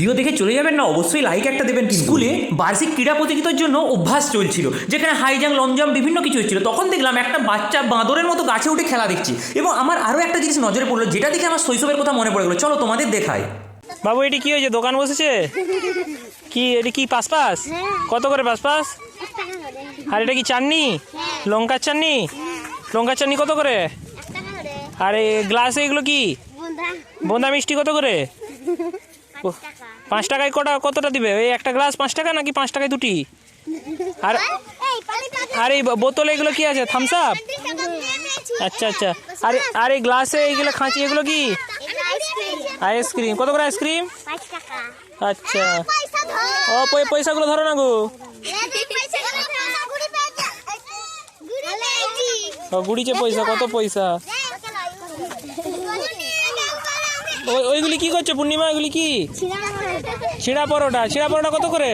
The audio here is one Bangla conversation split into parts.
ভিডিও দেখে চলে যাবেন না, অবশ্যই লাইক একটা দেবেন। স্কুলে বার্ষিক ক্রীড়া প্রতিযোগিতার জন্য অভ্যাস চলছিল, যেখানে হাই জাম্প, লং জাম্প বিভিন্ন কিছু হচ্ছিল। তখন দেখলাম একটা বাচ্চা বাঁদরের মতো গাছে উঠে খেলা দেখছি, এবং আমার আরও একটা জিনিস নজরে পড়লো, যেটা দেখে আমার শৈশবের কথা মনে পড়ে গেলো। চলো তোমাদের দেখাই। বাবু এটি কি হয়েছে, দোকান বসেছে কি? এটি কি পাস পাস? কত করে পাস পাস? আর এটা কি চাটনি, লঙ্কার চাটনি? লঙ্কার চাটনি কত করে? আর এই গ্লাসে এগুলো কি? বোঁদা মিষ্টি কত করে? 5 টাকায় কতটা দিবে? এই একটা গ্লাস 5 টাকা নাকি 5 টাকায় দুটি? আর আর এই বোতলে এগুলো কি আছে, থামস আপ? আচ্ছা আচ্ছা। আর এই গ্লাসে এইগুলো খাঁচি, এগুলো কি? আইসক্রিম। কত করে আইসক্রিম? আচ্ছা। ও পয়সাগুলো ধরো না গো। গুড়িছে পয়সা, কত পয়সা? ওইগুলি কি করছো পূর্ণিমা? ওইগুলি কি? ছিঁড়া পরোটা। ছিঁড়া পরোটা কত করে?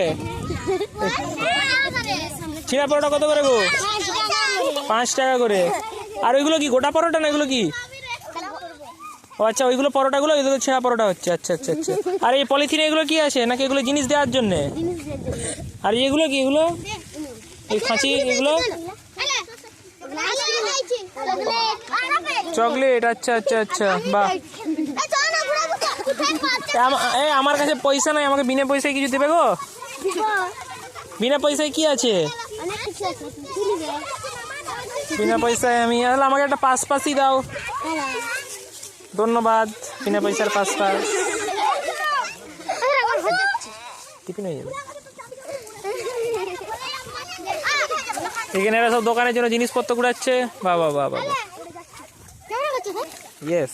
ছিঁড়া পরোটা কত করে গো? 5 টাকা করে। আর ওইগুলো কি গোটা পরোটা না এগুলো কি? ও আচ্ছা, ওইগুলো পরোটাগুলো, এগুলো ছেঁড়া পরোটা হচ্ছে। আচ্ছা আচ্ছা আচ্ছা। আর এই পলিথিনে এগুলো কি আছে, নাকি এগুলো জিনিস দেওয়ার জন্য? আর এগুলো কি? এগুলো এই খাঁচি, এগুলো চকলেট। আচ্ছা আচ্ছা আচ্ছা, বাহ। আমার কাছে পয়সা নাই, আমাকে বিনা পয়সায় কিছু দেবে গো? বিনা পয়সায় কি আছে? বিনা পয়সায় আমি, আমাকে একটা পাসই দাও। ধন্যবাদ। বিনা পয়সার পাস। টিফিন হয়ে যাবে। এখানে এরা সব দোকানের জন্য জিনিসপত্র কুড়াচ্ছে। বাবা বাবা বাবা, ইয়েস।